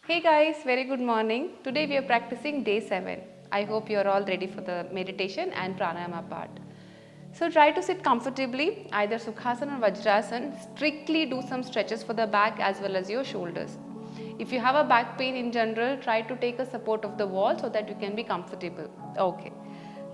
Hey guys, very good morning. Today we are practicing day 7. I hope you are all ready for the meditation and pranayama part. So try to sit comfortably, either Sukhasana or Vajrasana. Strictly do some stretches for the back as well as your shoulders. If you have a back pain in general, try to take a support of the wall so that you can be comfortable. Okay.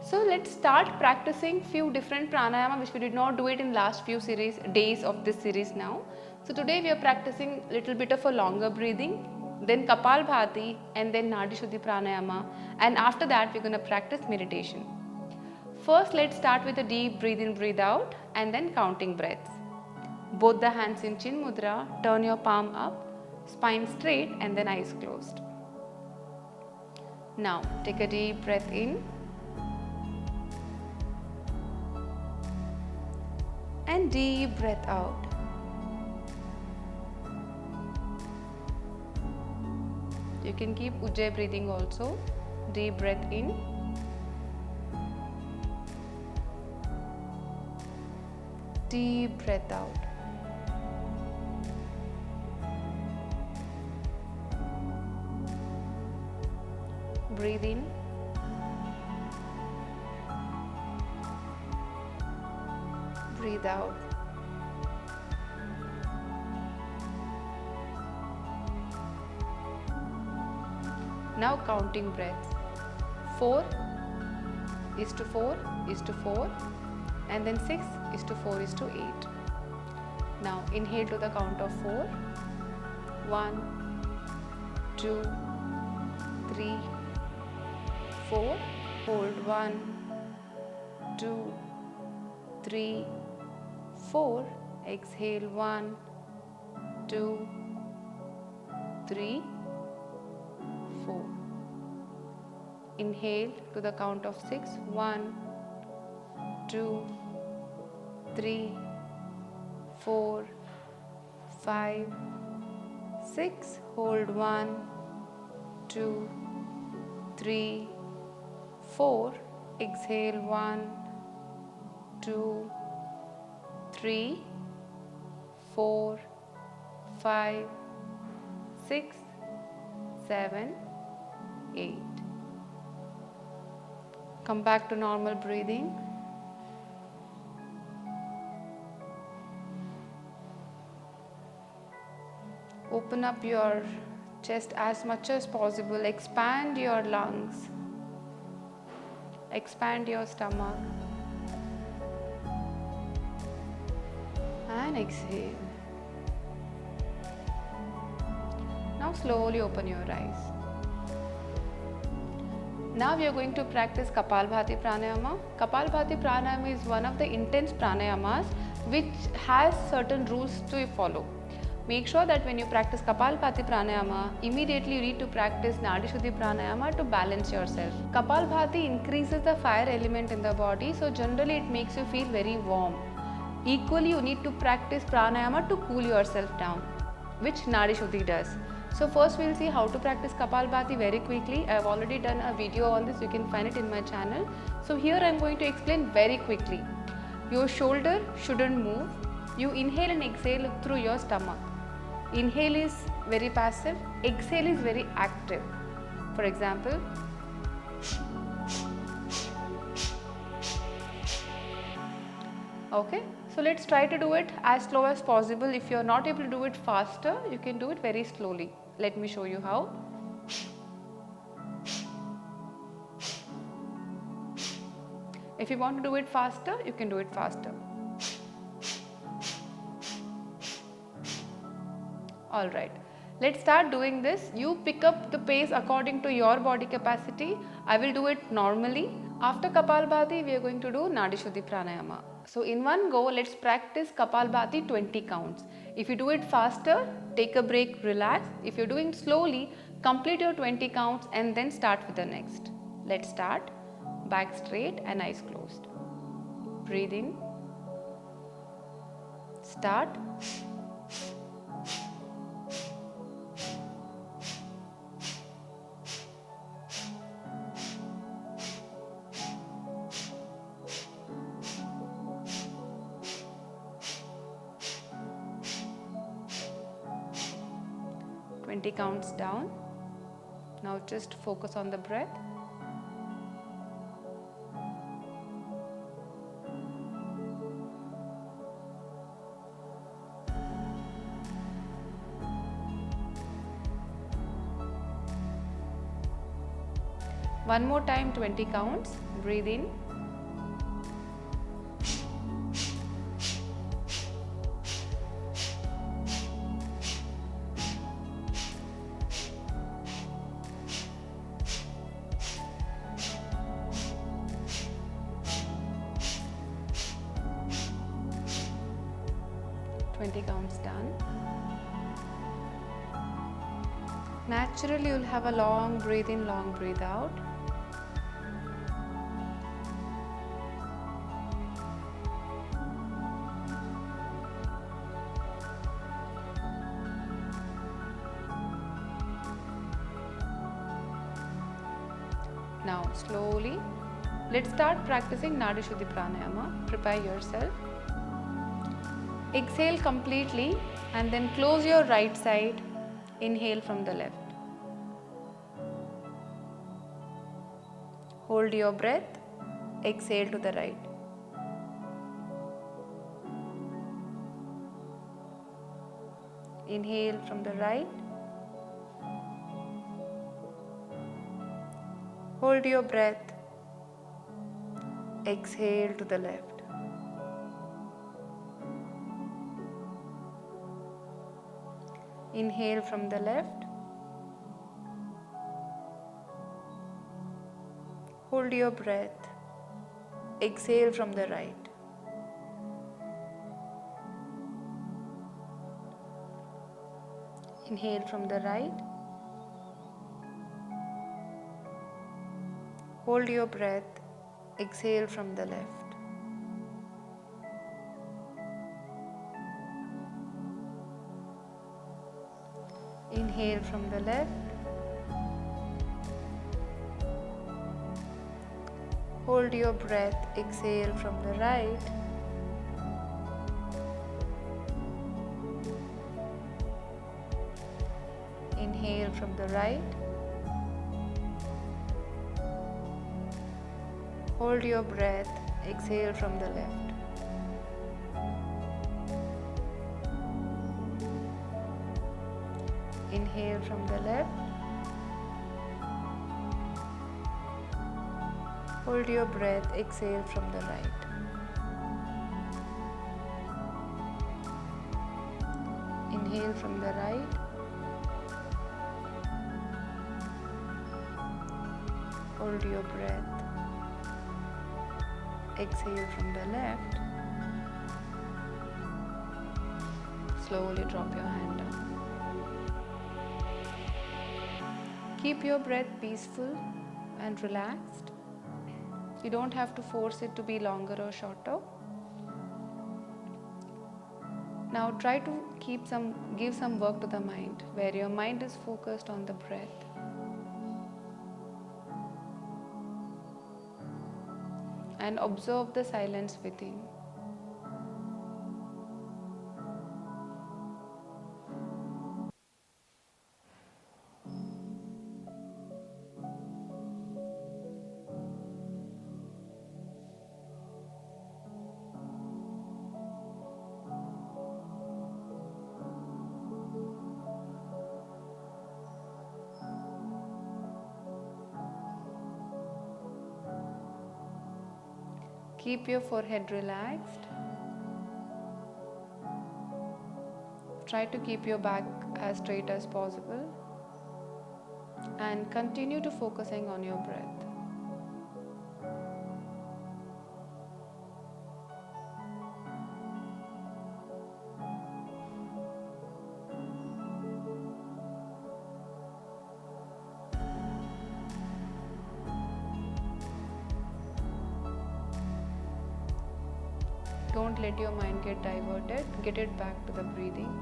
So let's start practicing few different pranayama which we did not do it in last few days of this series now. So today we are practicing little bit of a longer breathing, then Kapalbhati and then Nadi Pranayama, and after that we're going to practice meditation. First let's start with a deep breathe in, breathe out and then counting breaths. Both the hands in Chin Mudra, turn your palm up, spine straight and then eyes closed. Now take a deep breath in and deep breath out. You can keep Ujjayi breathing also. Deep breath in deep breath out. Breathe in breathe out. Now counting breaths. 4 is to 4 is to 4 and then 6 is to 4 is to 8. Now inhale to the count of 4. 1, 2, 3, 4. Hold 1, 2, 3, 4. Exhale 1, 2, 3, 4. Inhale to the count of 6. 1, 2, 3, 4, 5, 6. Hold 1, 2, 3, 4. Exhale 1, 2, 3, 4, 5, 6, 7, 8. Come back to normal breathing. Open up your chest as much as possible. Expand your lungs. Expand your stomach. And exhale. Now slowly open your eyes. Now we are going to practice Kapalbhati Pranayama. Kapalbhati Pranayama is one of the intense pranayamas which has certain rules to follow. Make sure that when you practice Kapalbhati Pranayama, immediately you need to practice Nadi Pranayama to balance yourself. Kapalbhati increases the fire element in the body, so generally it makes you feel very warm. Equally, you need to practice pranayama to cool yourself down, which Nadi Shuddhi does. So first we'll see how to practice Kapalbhati very quickly. I have already done a video on this, you can find it in my channel. So here I am going to explain very quickly. Your shoulder shouldn't move. You inhale and exhale through your stomach. Inhale is very passive, exhale is very active. For example, okay, so let's try to do it as slow as possible. If you are not able to do it faster, you can do it very slowly. Let me show you how. If you want to do it faster, you can do it faster. Alright, let's start doing this. You pick up the pace according to your body capacity. I will do it normally. After Kapalbhati, we are going to do Nadi Shuddhi Pranayama. So in one go, let's practice Kapalbhati 20 counts. If you do it faster, take a break, relax. If you're doing slowly, complete your 20 counts and then start with the next. Let's start. Back straight and eyes closed. Breathe in. Start. 20 counts down. Now just focus on the breath. One more time, 20 counts. Breathe in. Counts done. Naturally, you'll have a long breathe in, long breathe out. Now, slowly, let's start practicing Nadi Shuddhi Pranayama. Prepare yourself. Exhale completely and then close your right side. Inhale from the left. Hold your breath. Exhale to the right. Inhale from the right. Hold your breath. Exhale to the left. Inhale from the left. Hold your breath. Exhale from the right. Inhale from the right. Hold your breath. Exhale from the left. Inhale from the left. Hold your breath. Exhale from the right. Inhale from the right. Hold your breath. Exhale from the left. Inhale from the left. Hold your breath. Exhale from the right. Inhale from the right. Hold your breath. Exhale from the left. Slowly drop your hand down. Keep your breath peaceful and relaxed. You don't have to force it to be longer or shorter. Now try to give some work to the mind, where your mind is focused on the breath. And observe the silence within. Keep your forehead relaxed. Try to keep your back as straight as possible. And continue to focusing on your breath. Don't let your mind get diverted. Get it back to the breathing.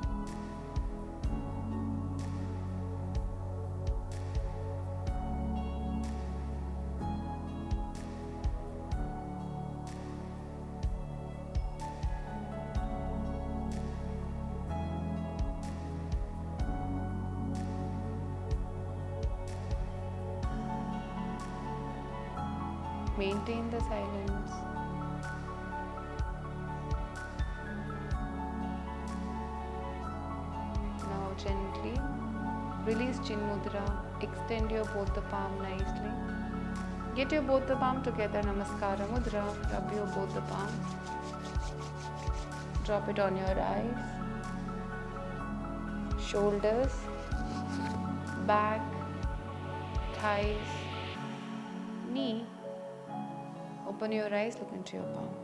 Maintain the silence. Now gently release chin mudra. Extend your both the palm nicely. Get your both the palm together. Namaskara mudra. Rub your both the palm. Drop it on your eyes, shoulders, back, thighs, knee. Open your eyes, look into your palm.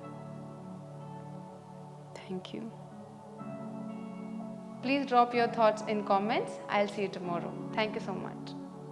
Thank you. Please drop your thoughts in comments. I'll see you tomorrow. Thank you so much.